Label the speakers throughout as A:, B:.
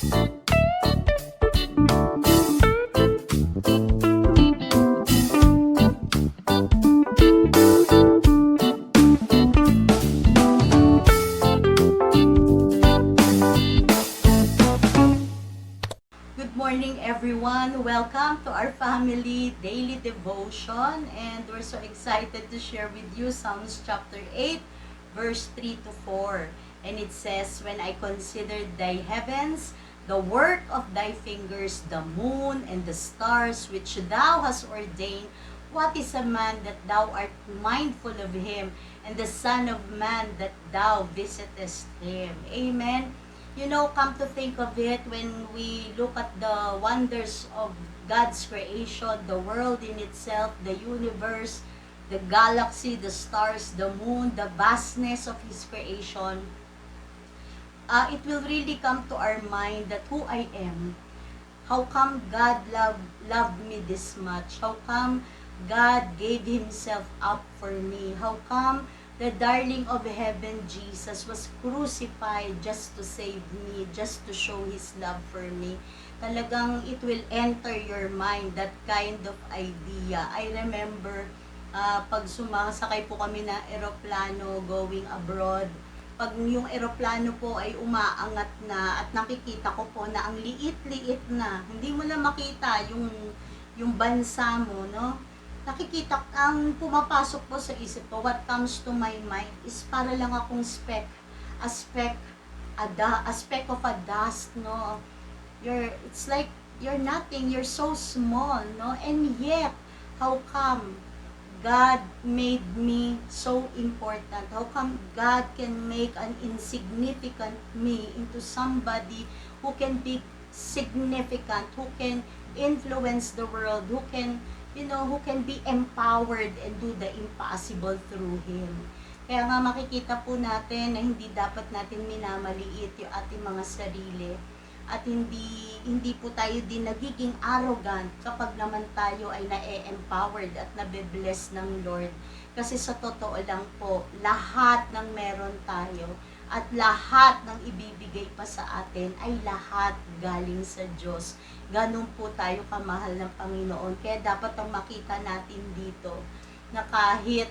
A: Good morning, everyone. Welcome to our family daily devotion, and we're so excited to share with you Psalms chapter 8, verse 3 to 4. And it says, "When I considered thy heavens, the work of thy fingers, the moon and the stars which thou hast ordained, what is a man that thou art mindful of him, and the son of man that thou visitest him?" Amen. You know, come to think of it, when we look at the wonders of God's creation, the world in itself, the universe, the galaxy, the stars, the moon, the vastness of His creation, it will really come to our mind that who I am. How come God loved me this much? How come God gave Himself up for me? How come the darling of heaven, Jesus, was crucified just to save me, just to show His love for me? Talagang it will enter your mind, that kind of idea. I remember, pag sumasakay po kami na eroplano going abroad, pag yung eroplano po ay umaangat na at nakikita ko po na ang liit-liit na, hindi mo na makita yung bansa mo, no? Nakikita, ang pumapasok po sa isip ko, what comes to my mind is para lang akong a speck of a dust, no? It's like you're nothing, you're so small, no? And yet, how come God made me so important? How come God can make an insignificant me into somebody who can be significant, who can influence the world, who can be empowered and do the impossible through Him? Kaya nga makikita po natin na hindi dapat natin minamaliit yung ating mga sarili, at hindi po tayo din nagiging arrogant kapag naman tayo ay na-empowered at nabe-bless ng Lord. Kasi sa totoo lang po, lahat ng meron tayo at lahat ng ibibigay pa sa atin ay lahat galing sa Diyos. Ganun po tayo kamahal ng Panginoon. Kaya dapat ang makita natin dito na kahit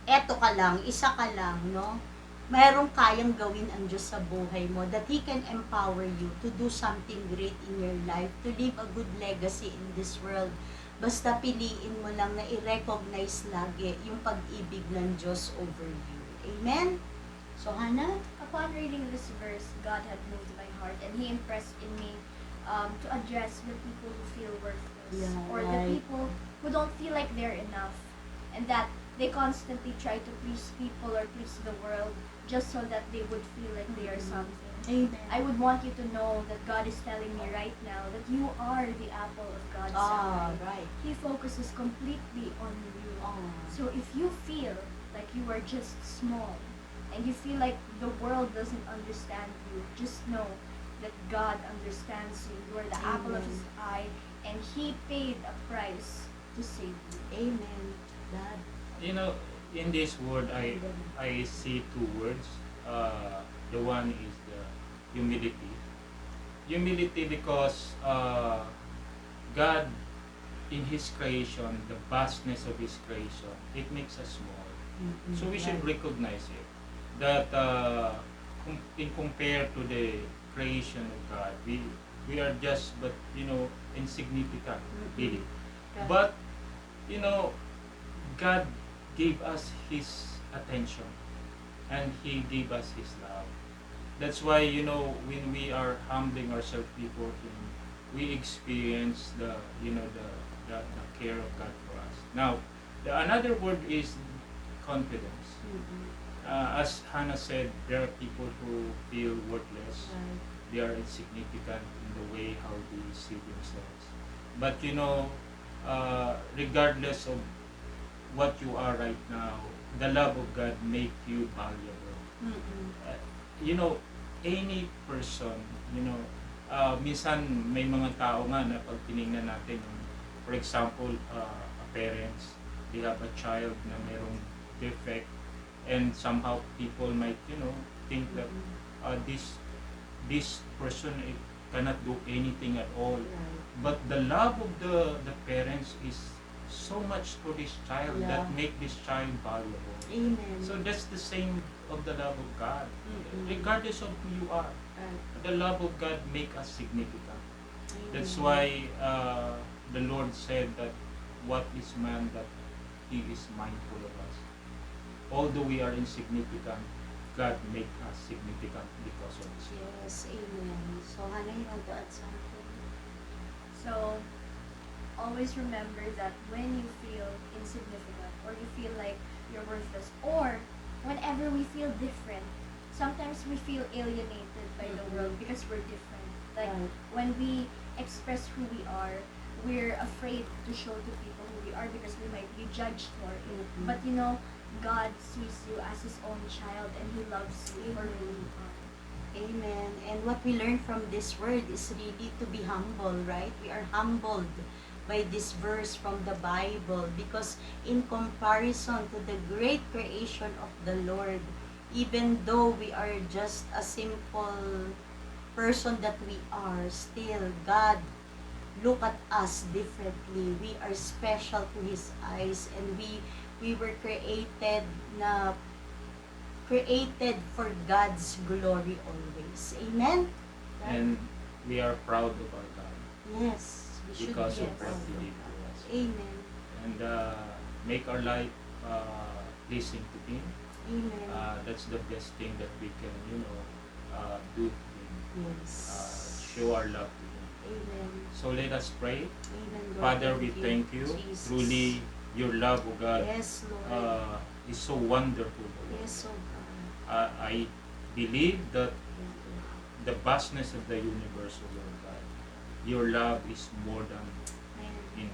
A: eto ka lang, isa ka lang, no? Mayroong kayang gawin ang Diyos sa buhay mo, that He can empower you to do something great in your life, to leave a good legacy in this world. Basta piliin mo lang na i-recognize lagi yung pag-ibig ng Diyos over you. Amen? So, Hannah?
B: Upon reading this verse, God had moved my heart, and He impressed in me to address the people who feel worthless, or the people who don't feel like they're enough, and that they constantly try to please people or please the world just so that they would feel like they are something.
A: Amen.
B: I would want you to know that God is telling me right now that you are the apple of God's eye.
A: Right.
B: He focuses completely on you. So if you feel like you are just small, and you feel like the world doesn't understand you, just know that God understands you. You are the apple of His eye, and He paid a price to save you.
A: Amen. God.
C: You know, in this word, I see two words. The one is the humility. Humility because God, in His creation, the vastness of His creation, it makes us small. So we should recognize it. That in compared to the creation of God, we are just but insignificant, really. But God gave us His attention, and He gave us His love. That's why when we are humbling ourselves before Him, we experience the care of God for us. Now, another word is confidence. As Hannah said, there are people who feel worthless. They are insignificant in the way how they see themselves. But regardless of what you are right now, the love of God make you valuable. Any person, minsan may mga tao nga na pag tinignan natin, for example, parents, they have a child na merong defect, and somehow people might think that this person cannot do anything at all.
A: Right.
C: But the love of the parents is so much for this child
A: Yeah.
C: that make this child valuable.
A: Amen.
C: So that's the same of the love of God.
A: Mm-mm.
C: Regardless of who you are,
A: Right.
C: the love of God make us significant.
A: Amen.
C: That's why the Lord said that what is man that he is mindful of us. Although we are insignificant, God make us significant because of His love.
A: Yes, amen. So, Hannah, you want to add something?
B: So, always remember that when you feel insignificant or you feel like you're worthless, or whenever we feel different, sometimes we feel alienated by the world because we're different. Like
A: Right.
B: when we express who we are, we're afraid to show to people who we are because we might be judged for it.
A: Mhm.
B: But you know, God sees you as His own child and He loves you for who you are.
A: Amen. And what we learn from this word is really to be humble, right? We are humbled by this verse from the Bible because in comparison to the great creation of the Lord, even though we are just a simple person that we are, still God look at us differently. We are special to His eyes, and we were created for God's glory always. Amen? Right?
C: And we are proud of our God
A: Yes, we should
C: because
A: be
C: of
A: proud
C: what
A: of
C: He did
A: God.
C: for us.
A: Amen.
C: And make our life pleasing to Him.
A: Amen.
C: That's the best thing that we can, do to Him.
A: Yes.
C: Show our love to Him.
A: Amen.
C: So let us pray.
A: Amen. Lord,
C: Father, we thank you.
A: Jesus.
C: Truly, your love, O God,
A: Yes, Lord.
C: is so wonderful. O Lord.
A: Yes, oh God.
C: I believe that
A: Thank you.
C: the vastness of the universe, O Lord God, your love is more than
A: Amen.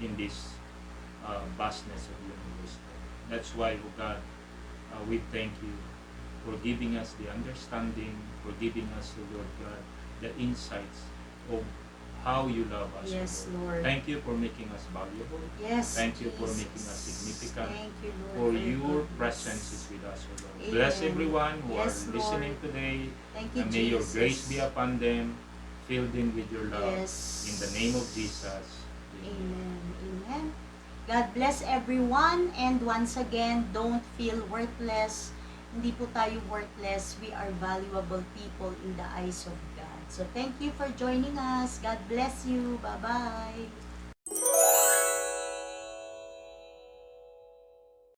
C: in this vastness of the universe. That's why, O God, we thank you for giving us the understanding, for giving us, O Lord God, the insights of how you love us, O
A: Yes, Lord.
C: Thank you for making us valuable.
A: Yes,
C: Thank you for
A: Jesus.
C: making us significant.
A: Thank you, Lord,
C: For
A: your
C: your
A: goodness.
C: presence is with us, O Lord.
A: Amen.
C: Bless everyone who
A: Yes,
C: are listening
A: Lord.
C: today.
A: Thank you,
C: And may your
A: Jesus.
C: grace be upon them. Fill them with your love.
A: Yes.
C: In the name of Jesus.
A: Amen. Amen. God bless everyone. And once again, don't feel worthless. Hindi po tayo worthless. We are valuable people in the eyes of God. So thank you for joining us. God bless you. Bye-bye.